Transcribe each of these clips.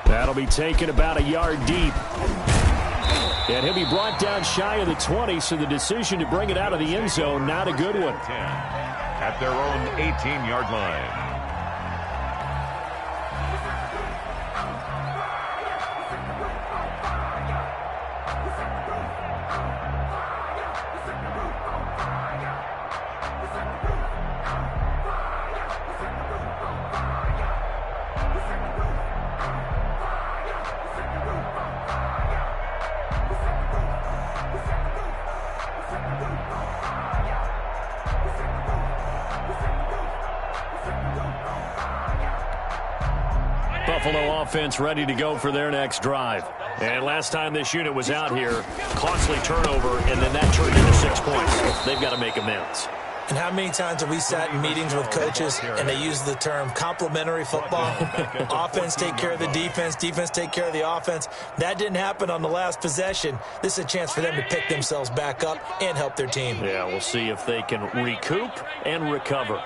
That'll be taken about a yard deep. And he'll be brought down shy of the 20, so the decision to bring it out of the end zone, not a good one. 10 at their own 18-yard line. Buffalo offense ready to go for their next drive. And last time this unit was out here, costly turnover, and then that turned into 6 points. They've got to make amends. And how many times have we sat in meetings with coaches and they use the term complementary football? Offense take care of the defense, defense take care of the offense. That didn't happen on the last possession. This is a chance for them to pick themselves back up and help their team. Yeah, we'll see if they can recoup and recover.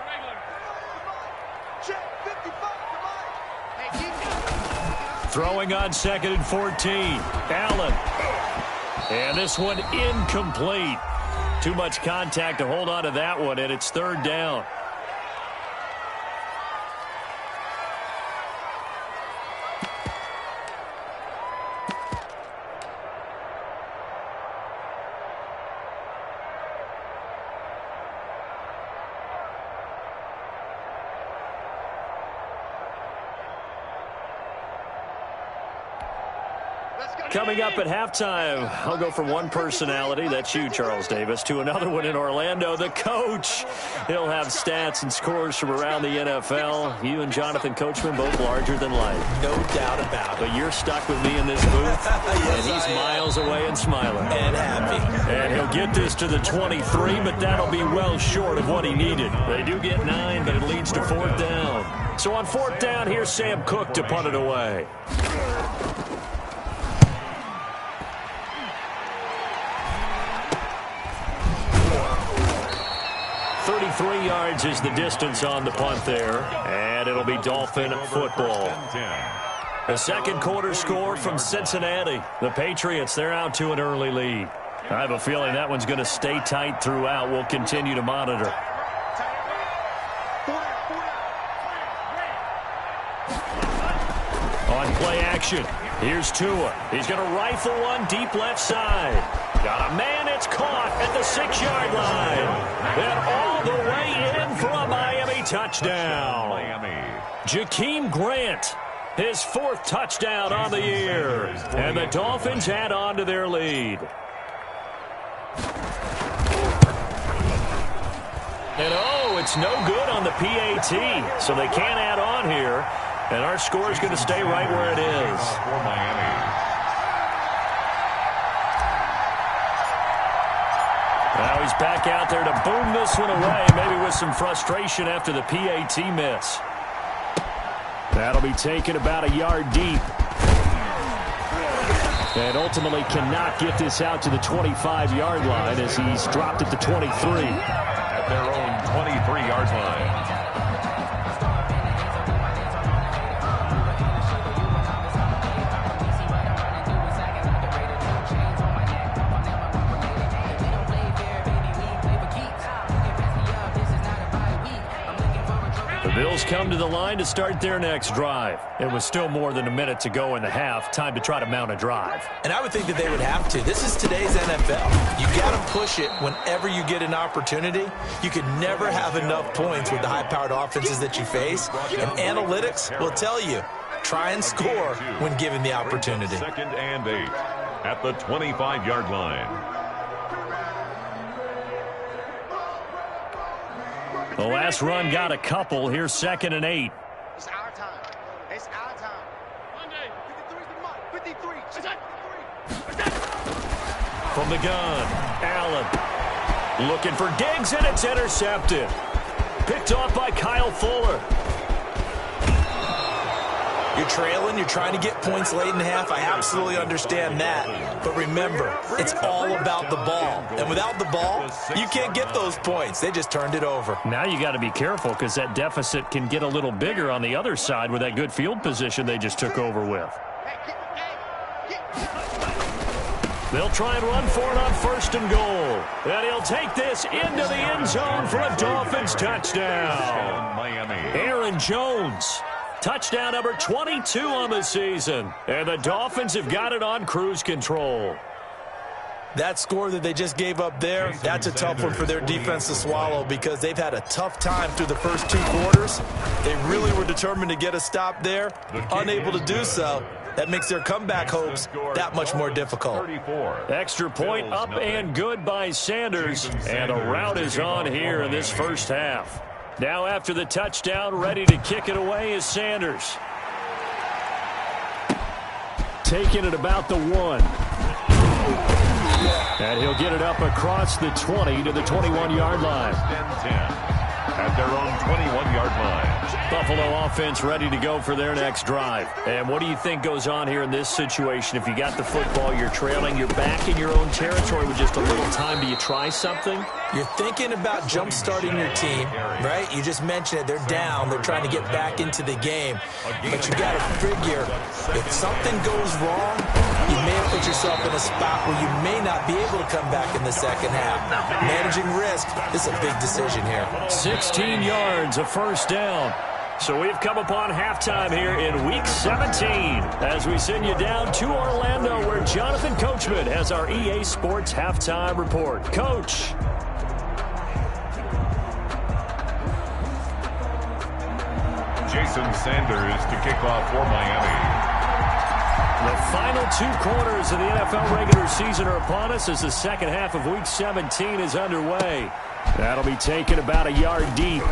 Throwing on 2nd and 14. Allen. And this one incomplete. Too much contact to hold on to that one, and it's 3rd down. Coming up at halftime, I'll go from one personality, that's you, Charles Davis, to another one in Orlando, the coach. He'll have stats and scores from around the NFL. You and Jonathan Coachman both larger than life. No doubt about it. But you're stuck with me in this booth, yes, and he's miles away and smiling. And happy. And he'll get this to the 23, but that'll be well short of what he needed. They do get 9, but it leads to 4th down. So on 4th down, here's Sam Cook to punt it away. 33 yards is the distance on the punt there, and it'll be Dolphin football. The second quarter score from Cincinnati. The Patriots, they're out to an early lead. I have a feeling that one's going to stay tight throughout. We'll continue to monitor. On play action, here's Tua. He's going to rifle one deep left side. Got a man, it's caught at the 6-yard line. And all the way in for a Miami touchdown. Jakeem Grant, his 4th touchdown on the year. And the Dolphins add on to their lead. And oh, it's no good on the PAT, so they can't add on here. And our score is going to stay right where it is. For Miami. Now he's back out there to boom this one away, maybe with some frustration after the PAT miss. That'll be taken about a yard deep. And ultimately cannot get this out to the 25-yard line as he's dropped at the 23. At their own 23-yard line. Bills come to the line to start their next drive. It was still more than a minute to go in the half. Time to try to mount a drive. And I would think that they would have to. This is today's NFL. You got to push it whenever you get an opportunity. You could never have enough points with the high-powered offenses that you face. And analytics will tell you, try and score when given the opportunity. 2nd and 8 at the 25-yard line. The last run got a couple. Here's 2nd and 8. It's our time. It's our time. Monday, 53 is the mark. 53. From the gun, Allen. Looking for Diggs, and it's intercepted. Picked off by Kyle Fuller. You're you're trailing, you're trying to get points late in the half. I absolutely understand that. But remember, it's all about the ball. And without the ball, you can't get those points. They just turned it over. Now you got to be careful because that deficit can get a little bigger on the other side with that good field position they just took over with. They'll try and run for it on 1st and goal. And he'll take this into the end zone for a Dolphins touchdown. Aaron Jones, touchdown number 22 on the season. And the Dolphins have got it on cruise control. That score that they just gave up there, that's a tough one for their defense to swallow because they've had a tough time through the first 2 quarters. They really were determined to get a stop there, unable to do so. That makes their comeback hopes that much more difficult. Extra point up and good by Sanders. And a rout is on here in this first half. Now after the touchdown, ready to kick it away is Sanders. Taking it about the 1. And he'll get it up across the 20 to the 21-yard line. 10-10 at their own 21-yard line. Buffalo offense ready to go for their next drive. And what do you think goes on here in this situation? If you got the football, you're trailing, you're back in your own territory with just a little time. Do you try something? You're thinking about jump-starting your team, right? You just mentioned it. They're down. They're trying to get back into the game. But you got to figure, if something goes wrong, you may have put yourself in a spot where you may not be able to come back in the second half. Managing risk is a big decision here. 16 yards, a first down. So we've come upon halftime here in Week 17 as we send you down to Orlando where Jonathan Coachman has our EA Sports Halftime Report. Coach. Jason Sanders to kick off for Miami. The final 2 quarters of the NFL regular season are upon us as the second half of Week 17 is underway. That'll be taken about a yard deep.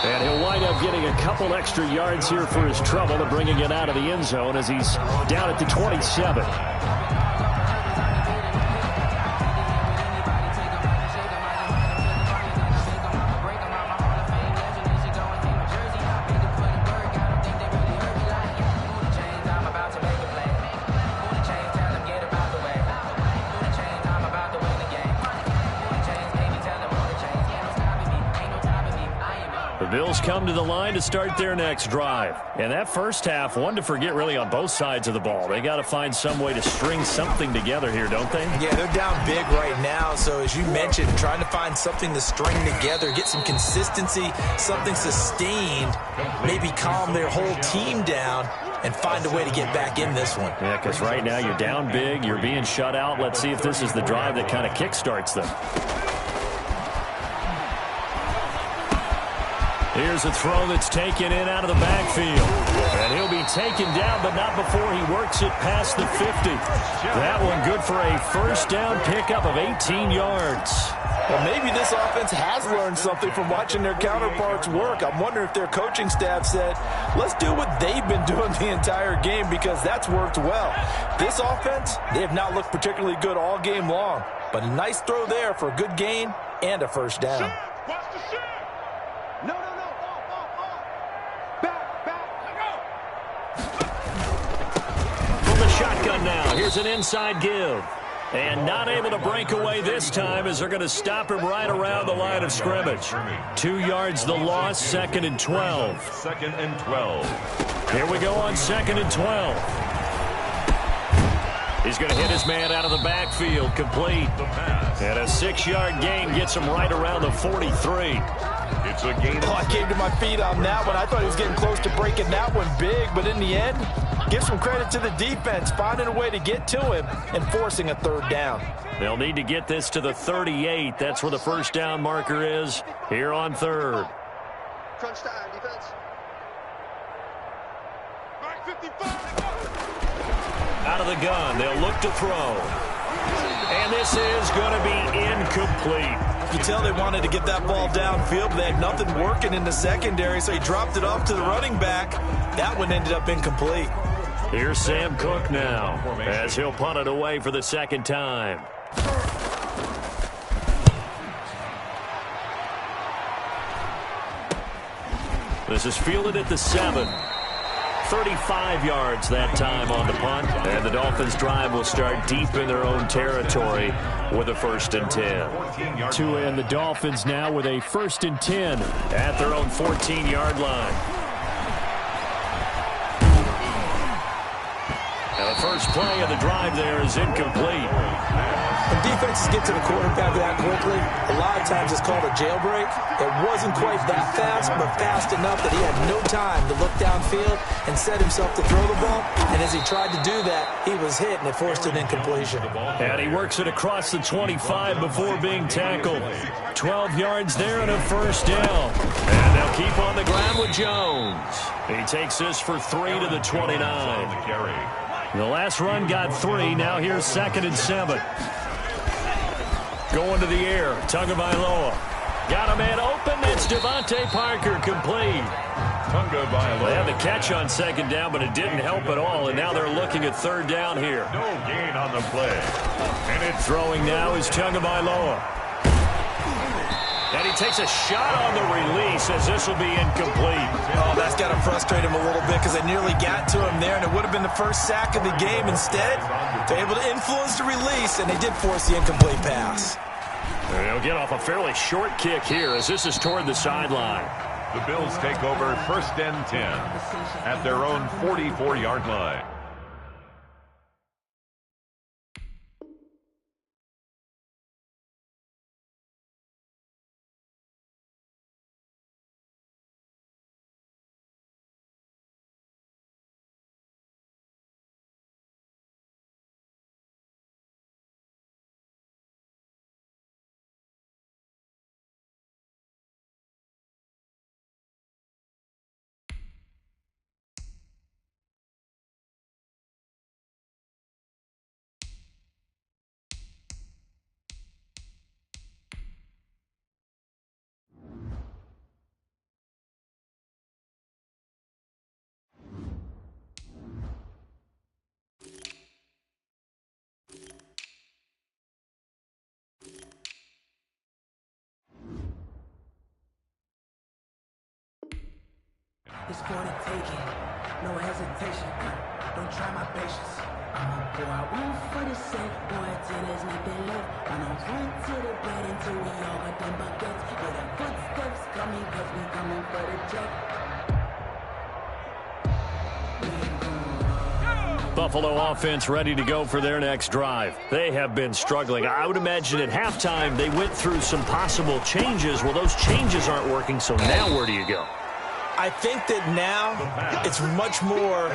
And he'll wind up getting a couple extra yards here for his trouble and bringing it out of the end zone as he's down at the 27. Bills come to the line to start their next drive. And that first half, one to forget really on both sides of the ball. They got to find some way to string something together here, don't they? Yeah, they're down big right now. So as you mentioned, trying to find something to string together, get some consistency, something sustained, maybe calm their whole team down and find a way to get back in this one. Yeah, because right now you're down big, you're being shut out. Let's see if this is the drive that kind of kickstarts them. Here's a throw that's taken in out of the backfield. And he'll be taken down, but not before he works it past the 50. That one good for a first down pickup of 18 yards. Well, maybe this offense has learned something from watching their counterparts work. I'm wondering if their coaching staff said, let's do what they've been doing the entire game because that's worked well. This offense, they have not looked particularly good all game long. But a nice throw there for a good gain and a first down. Shotgun now. Here's an inside give. And not able to break away this time as they're going to stop him right around the line of scrimmage. 2 yards the loss, 2nd and 12. 2nd and 12. Here we go on 2nd and 12. He's going to hit his man out of the backfield, complete. And a 6-yard gain gets him right around the 43. It's a gain. I came to my feet on that one. I thought he was getting close to breaking that one big, but in the end, give some credit to the defense, finding a way to get to him and forcing a third down. They'll need to get this to the 38. That's where the first down marker is here on 3rd. Crunch time, defense. Back 55. Out of the gun, they'll look to throw. And this is going to be incomplete. You can tell they wanted to get that ball downfield, but they had nothing working in the secondary, so he dropped it off to the running back. That one ended up incomplete. Here's Sam Cook now as he'll punt it away for the second time. This is fielded at the 7. 35 yards that time on the punt. And the Dolphins' drive will start deep in their own territory with a 1st and 10. Tua and the Dolphins now with a 1st and 10 at their own 14-yard line. Now the first play of the drive there is incomplete. When defenses get to the quarterback that quickly, a lot of times it's called a jailbreak. It wasn't quite that fast, but fast enough that he had no time to look downfield and set himself to throw the ball. And as he tried to do that, he was hit, and it forced an incompletion. And he works it across the 25 before being tackled. 12 yards there and a 1st down. And they'll keep on the ground with Jones. He takes this for 3 to the 29. The last run got 3. Now here's 2nd and 7. Going to the air. Tagovailoa. Got a man open. It's Devontae Parker complete. Tagovailoa. They had the catch on 2nd down, but it didn't help at all. And now they're looking at 3rd down here. No gain on the play. And it's throwing now is Tagovailoa. And he takes a shot on the release as this will be incomplete. Oh, that's got to frustrate him a little bit because they nearly got to him there, and it would have been the first sack of the game. Instead, they're able to influence the release, and they did force the incomplete pass. They'll get off a fairly short kick here as this is toward the sideline. The Bills take over 1st and 10 at their own 44-yard line. It's for the taking, no hesitation. Don't try my patience. I'ma pour out one for the sake, boy, till there's nothing left. I'ma run to the bed until we all got them buckets. Hear the footsteps coming, cause we coming for the check. Buffalo offense ready to go for their next drive. They have been struggling. I would imagine at halftime they went through some possible changes. Well, those changes aren't working, so now where do you go? I think that now it's much more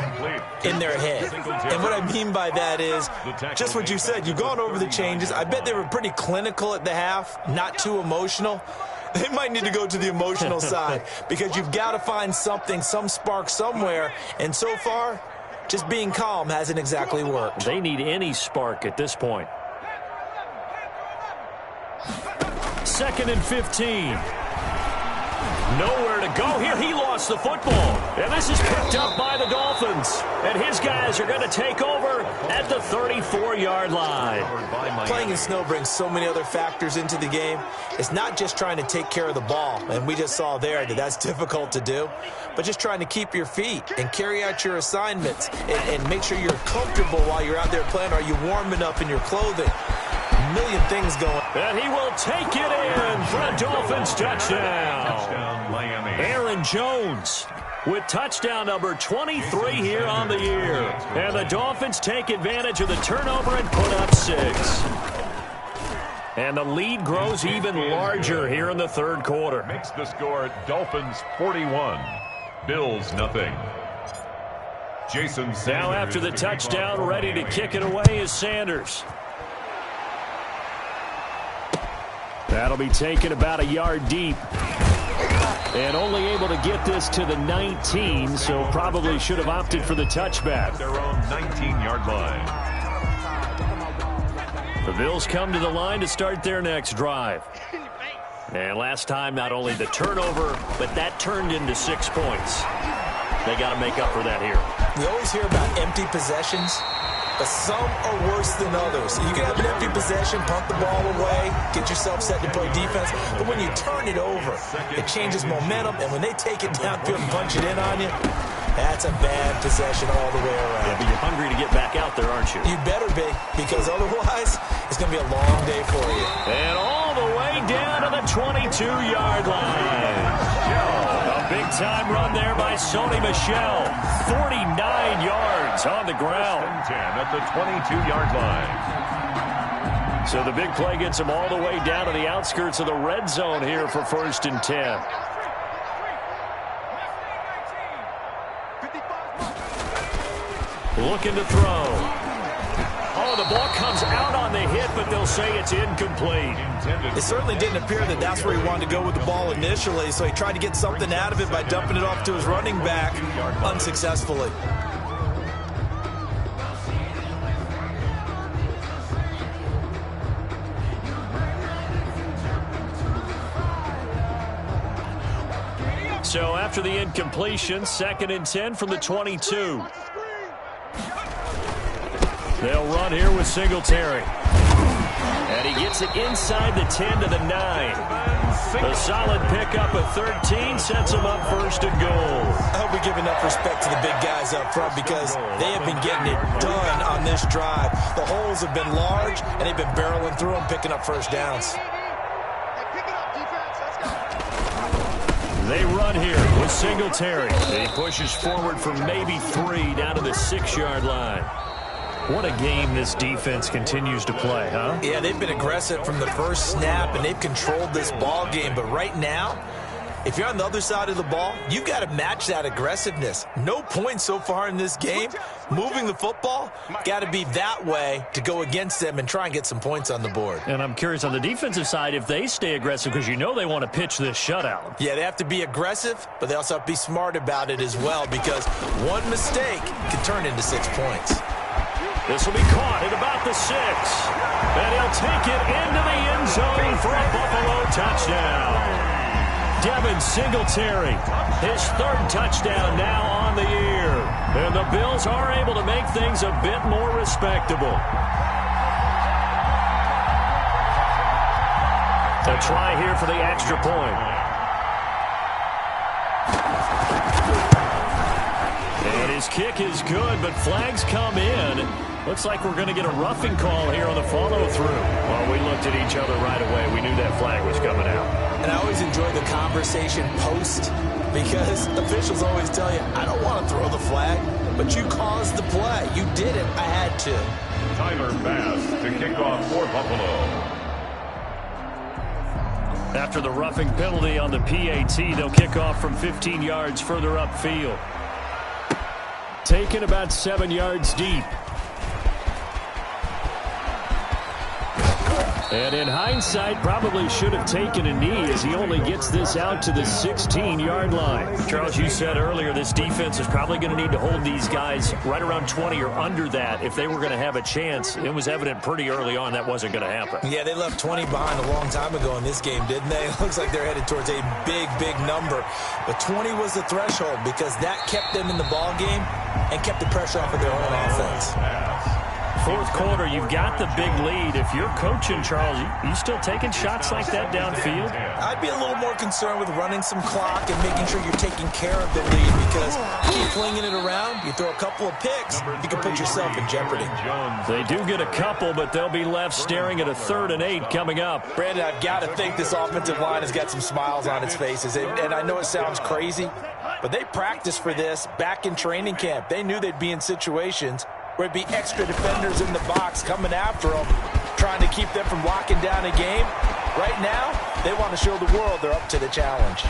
in their head. And what I mean by that is just what you said. You've gone over the changes. I bet they were pretty clinical at the half, not too emotional. They might need to go to the emotional side because you've got to find something, some spark somewhere. And so far, just being calm hasn't exactly worked. They need any spark at this point. 2nd and 15. Nowhere to go here. He lost the football. And this is picked up by the Dolphins. And his guys are going to take over at the 34-yard line. Playing in snow brings so many other factors into the game. It's not just trying to take care of the ball. And we just saw there that that's difficult to do. But just trying to keep your feet and carry out your assignments and make sure you're comfortable while you're out there playing. Are you warm enough in your clothing? A million things going. And he will take it in for a Dolphins touchdown. Miami. Aaron Jones with touchdown number 23 here on the year. And the Dolphins take advantage of the turnover and put up 6. And the lead grows even larger here in the 3rd quarter. Makes the score Dolphins 41, Bills nothing. Jason Sanders. Now after the touchdown, ready to kick it away is Sanders. That'll be taken about a yard deep. And only able to get this to the 19, so probably should have opted for the touchback. Their own 19-yard line. The Bills come to the line to start their next drive. And last time, not only the turnover, but that turned into 6 points. They got to make up for that here. We always hear about empty possessions. but some are worse than others. You can have an empty possession, punt the ball away, get yourself set to play defense, but when you turn it over, it changes momentum, and when they take it downfield and punch it in on you, that's a bad possession all the way around. Yeah, but you're hungry to get back out there, aren't you? You better be, because otherwise, it's going to be a long day for you. And all the way down to the 22-yard line. A big-time run there by Sony Michel. 49 yards on the ground. 10 at the 22-yard line. So the big play gets him all the way down to the outskirts of the red zone here for 1st and 10. Looking to throw. Oh, the ball comes out on the hit, but they'll say it's incomplete. It certainly didn't appear that that's where he wanted to go with the ball initially, so he tried to get something out of it by dumping it off to his running back unsuccessfully. So after the incompletion, 2nd and 10 from the 22. They'll run here with Singletary. And he gets it inside the 10 to the 9. A solid pickup of 13 sets him up 1st and goal. I hope we give enough respect to the big guys up front because they have been getting it done on this drive. The holes have been large, and they've been barreling through them, picking up first downs. They run here with Singletary. He pushes forward for maybe 3 down to the 6-yard line. What a game this defense continues to play, huh? Yeah, they've been aggressive from the first snap, and they've controlled this ball game. But right now, if you're on the other side of the ball, you've got to match that aggressiveness. No points so far in this game. Moving the football, got to be that way to go against them and try and get some points on the board. And I'm curious on the defensive side if they stay aggressive because you know they want to pitch this shutout. Yeah, they have to be aggressive, but they also have to be smart about it as well because one mistake can turn into 6 points. This will be caught at about the 6. And he'll take it into the end zone for a Buffalo touchdown. Devin Singletary, his 3rd touchdown now on the year. And the Bills are able to make things a bit more respectable. A try here for the extra point. And his kick is good, but flags come in. Looks like we're going to get a roughing call here on the follow-through. Well, we looked at each other right away. We knew that flag was coming out. And I always enjoy the conversation post because officials always tell you, I don't want to throw the flag, but you caused the play. You did it. I had to. Tyler Bass to kick off for Buffalo. After the roughing penalty on the PAT, they'll kick off from 15 yards further upfield. Taken about 7 yards deep. And in hindsight, probably should have taken a knee as he only gets this out to the 16-yard line. Charles, you said earlier this defense is probably going to need to hold these guys right around 20 or under that if they were going to have a chance. It was evident pretty early on that wasn't going to happen. Yeah, they left 20 behind a long time ago in this game, didn't they? It looks like they're headed towards a big, big number. But 20 was the threshold because that kept them in the ball game and kept the pressure off of their own offense. 4th quarter, you've got the big lead. If you're coaching, Charles, you still taking shots like that downfield? I'd be a little more concerned with running some clock and making sure you're taking care of the lead because you keep flinging it around, you throw a couple of picks, you can put yourself in jeopardy. They do get a couple, but they'll be left staring at a 3rd and 8 coming up. Brandon, I've got to think this offensive line has got some smiles on its faces, and I know it sounds crazy, but they practiced for this back in training camp. They knew they'd be in situations where it'd be extra defenders in the box coming after them, trying to keep them from locking down a game. Right now, they want to show the world they're up to the challenge.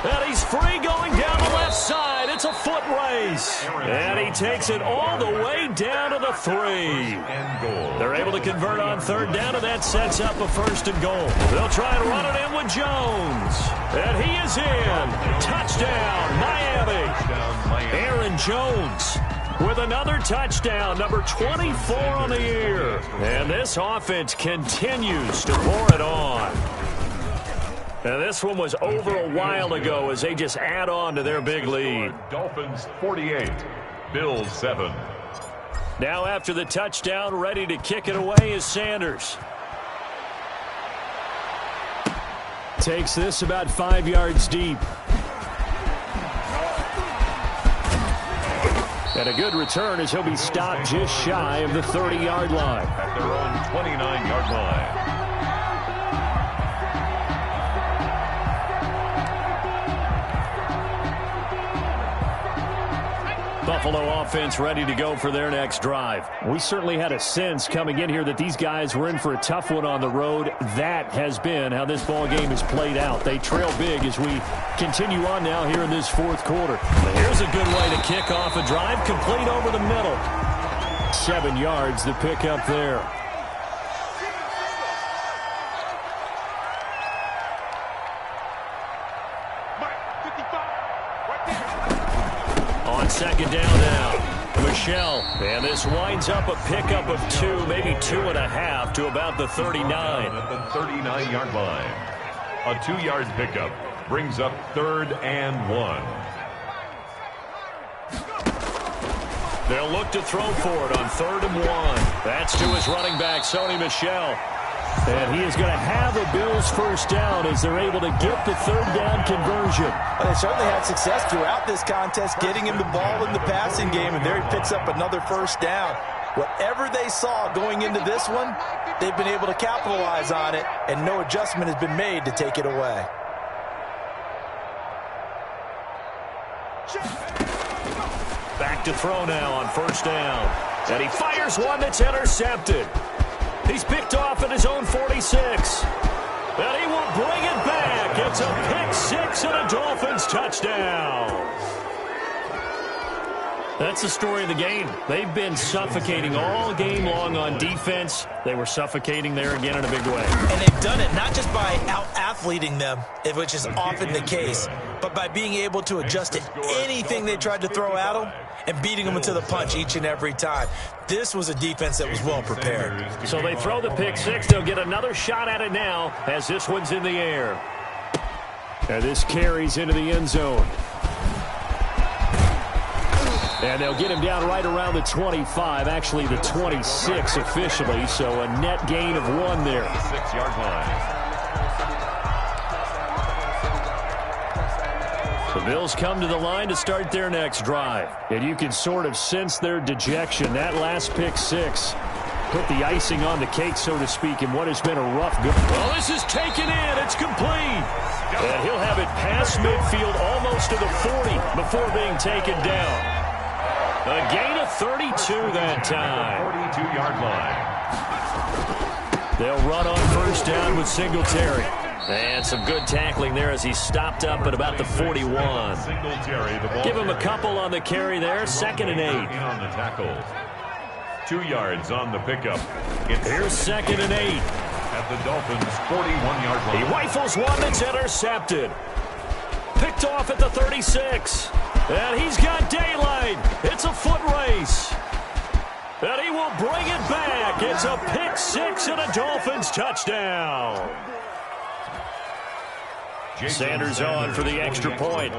And he's free going down the left side. It's a foot race. And he takes it all the way down to the 3. They're able to convert on 3rd down, and that sets up a 1st and goal. They'll try and run it in with Jones. And he is in. Touchdown, Miami. Aaron Jones with another touchdown, number 24 on the year. And this offense continues to pour it on. And this one was over a while ago as they just add on to their big lead. Dolphins 48, Bills 7. Now after the touchdown, ready to kick it away is Sanders. Takes this about 5 yards deep. And a good return as he'll be stopped just shy of the 30-yard line. At their own 29-yard line. Buffalo offense ready to go for their next drive. We certainly had a sense coming in here that these guys were in for a tough one on the road. That has been how this ball game has played out. They trail big as we continue on now here in this fourth quarter. Here's a good way to kick off a drive, complete over the middle. 7 yards to pick up there. On second down now, Michelle. And this winds up a pickup of 2, maybe 2.5 to about the 39. At the 39-yard line. A 2-yard pickup brings up 3rd and 1. They'll look to throw for it on 3rd and 1. That's to his running back, Sony Michel. And he is going to have a Bills first down as they're able to get the 3rd down conversion. Well, they certainly had success throughout this contest, getting him the ball in the passing game, and there he picks up another first down. Whatever they saw going into this one, they've been able to capitalize on it, and no adjustment has been made to take it away. Back to throw now on first down. And he fires one that's intercepted. He's picked off at his own 46. And he will bring it back. It's a pick 6 and a Dolphins touchdown. That's the story of the game. They've been suffocating all game long on defense. They were suffocating there again in a big way. And they've done it not just by out-athleting them, which is often the case, but by being able to adjust to anything they tried to throw at them and beating them into the punch each and every time. This was a defense that was well prepared. So they throw the pick 6. They'll get another shot at it now as this one's in the air. And this carries into the end zone. And they'll get him down right around the 25, actually the 26 officially, so a net gain of 1 there. 6-yard line. The Bills come to the line to start their next drive. And you can sort of sense their dejection. That last pick 6 put the icing on the cake, so to speak, in what has been a rough go. Well, this is taken in. It's complete. And he'll have it past midfield almost to the 40 before being taken down. A gain of 32 that time. 42-yard line. They'll run on first down with Singletary. And some good tackling there as he stopped up at about the 41. Give him a couple on the carry there. 2nd and 8. On the tackle. 2 yards on the pickup. Here's 2nd and 8. At the Dolphins' 41-yard line. He rifles one that's intercepted. Picked off at the 36. And he's got daylight. It's a foot race. And he will bring it back. It's a pick 6 and a Dolphins touchdown. Sanders on for the extra point.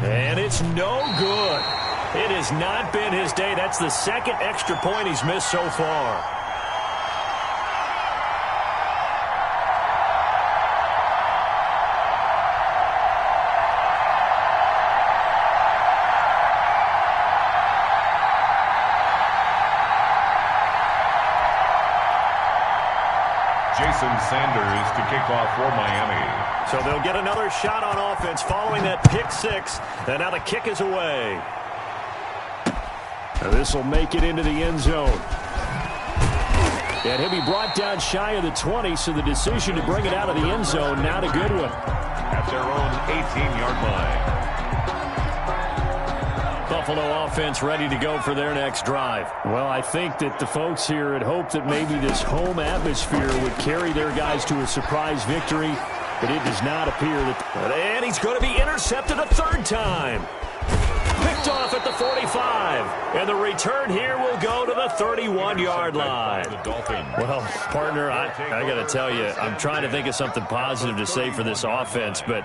And it's no good. It has not been his day. That's the 2nd extra point he's missed so far. Sanders to kick off for Miami. So they'll get another shot on offense following that pick 6. And now the kick is away. This will make it into the end zone. And he'll be brought down shy of the 20, so the decision to bring it out of the end zone, not a good one. At their own 18-yard line. Buffalo offense ready to go for their next drive. Well, I think that the folks here had hoped that maybe this home atmosphere would carry their guys to a surprise victory, but it does not appear that. And he's going to be intercepted a 3rd time. Picked off at the 45. And the return here will go to the 31-yard line. Well, partner, I got to tell you, I'm trying to think of something positive to say for this offense, but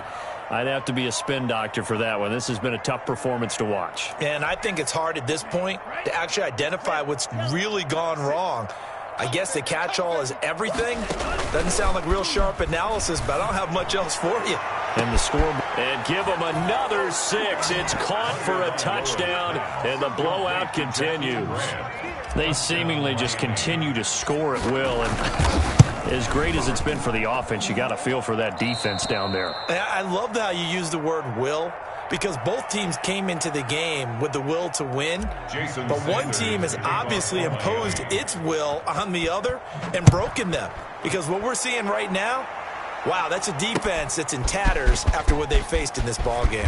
I'd have to be a spin doctor for that one. This has been a tough performance to watch. And I think it's hard at this point to actually identify what's really gone wrong. I guess the catch-all is everything. Doesn't sound like real sharp analysis, but I don't have much else for you. And the score. And give them another 6. It's caught for a touchdown, and the blowout continues. They seemingly just continue to score at will. And as great as it's been for the offense, you got to feel for that defense down there. I love how you use the word will, because both teams came into the game with the will to win. But one team has obviously imposed its will on the other and broken them. Because what we're seeing right now, wow, that's a defense that's in tatters after what they faced in this ballgame.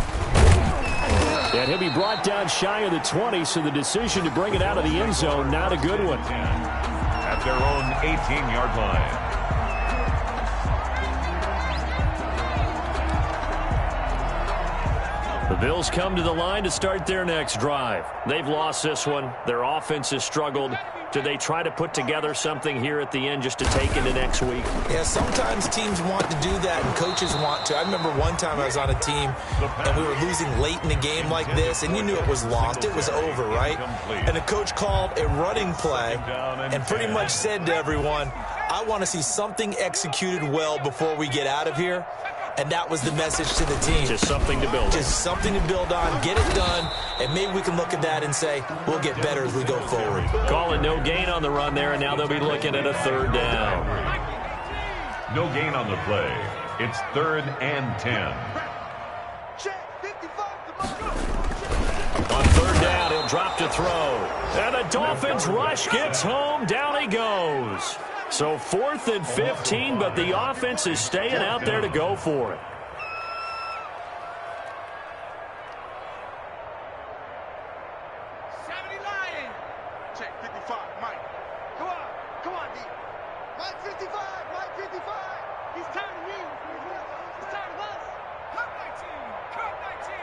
And he'll be brought down shy of the 20, so the decision to bring it out of the end zone, not a good one. At their own 18-yard line. The Bills come to the line to start their next drive. They've lost this one. Their offense has struggled. Do they try to put together something here at the end just to take into next week? Yeah, sometimes teams want to do that and coaches want to. I remember one time I was on a team and we were losing late in the game like this, and you knew it was lost. It was over, right? And the coach called a running play and pretty much said to everyone, I want to see something executed well before we get out of here. And that was the message to the team. Just something to build. Just something to build on, get it done, and maybe we can look at that and say, we'll get better as we go forward. Call it no gain on the run there, and now they'll be looking at a 3rd down. No gain on the play. It's 3rd and 10. On 3rd down, he'll drop to throw. And the Dolphins rush gets home. Down he goes. So 4th and 15, but the offense is staying out there to go for it. Check 55, Mike. Come on, D. Mike 55, Mike 55. He's tired of you. He's tired of us. Cut 19, cut 19.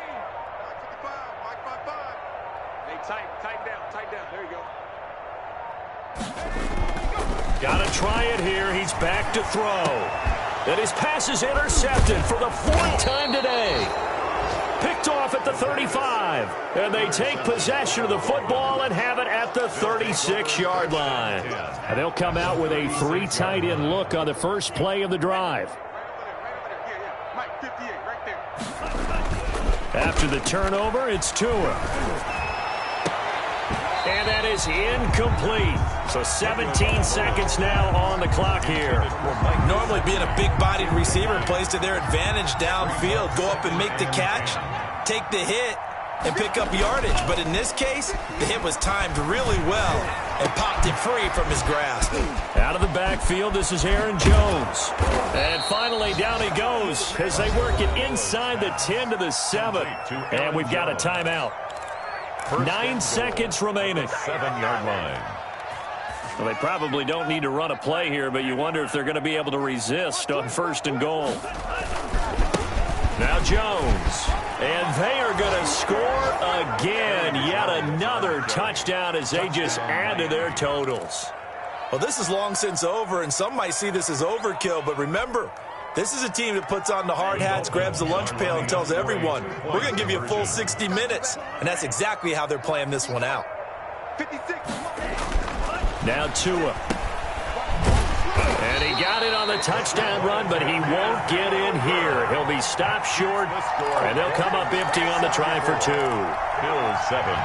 Mike 55, Mike 55. Hey, tighten down. There you go. Got to try it here. He's back to throw. And his pass is intercepted for the 4th time today. Picked off at the 35. And they take possession of the football and have it at the 36-yard line. And they'll come out with a 3 tight end look on the first play of the drive. Mike 58, right there. After the turnover, it's Tua. And that is incomplete. So 17 seconds now on the clock here. Normally being a big-bodied receiver plays to their advantage downfield. Go up and make the catch, take the hit, and pick up yardage. But in this case, the hit was timed really well and popped it free from his grasp. Out of the backfield, this is Aaron Jones. And finally, down he goes as they work it inside the 10 to the 7. And we've got a timeout. 9 seconds remaining. 7-yard line. Well, they probably don't need to run a play here, but you wonder if they're going to be able to resist on 1st and goal. Now Jones. And they are going to score again. Yet another touchdown as they just add to their totals. Well, this is long since over, and some might see this as overkill, but remember, this is a team that puts on the hard hats, grabs the lunch pail, and tells everyone, we're going to give you a full 60 minutes. And that's exactly how they're playing this one out. 56. Now Tua. And he got it on the touchdown run, but he won't get in here. He'll be stopped short, and they'll come up empty on the try for 2. Bills 7.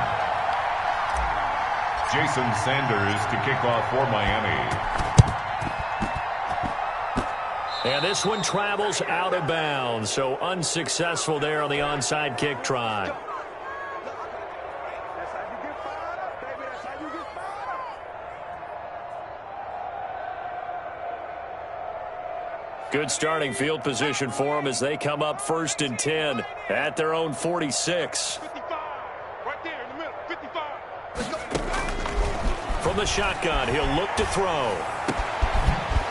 Jason Sanders to kick off for Miami. And this one travels out of bounds, so unsuccessful there on the onside kick try. That's how you get fired up, baby. That's how you get fired up. Good starting field position for them as they come up 1st and 10 at their own 46. 55, right there in the middle. 55. Let's go. From the shotgun, he'll look to throw.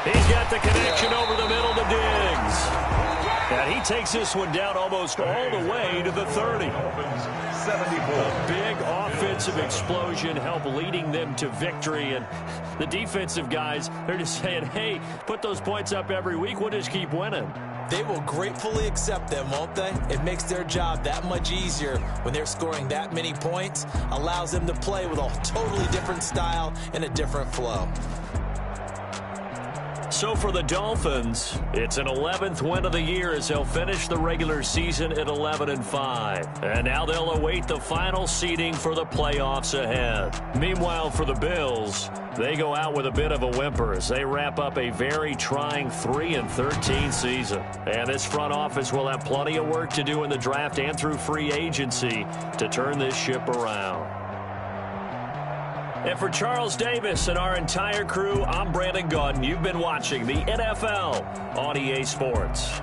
He's got the connection over the middle to Diggs. And he takes this one down almost all the way to the 30. Dolphins 74. Big offensive explosion help leading them to victory. And the defensive guys, they're just saying, hey, put those points up every week. We'll just keep winning. They will gratefully accept them, won't they? It makes their job that much easier when they're scoring that many points. Allows them to play with a totally different style and a different flow. So for the Dolphins, it's an 11th win of the year as they'll finish the regular season at 11-5. And now they'll await the final seeding for the playoffs ahead. Meanwhile, for the Bills, they go out with a bit of a whimper as they wrap up a very trying 3-13 season. And this front office will have plenty of work to do in the draft and through free agency to turn this ship around. And for Charles Davis and our entire crew, I'm Brandon Gaudin. You've been watching the NFL on EA Sports.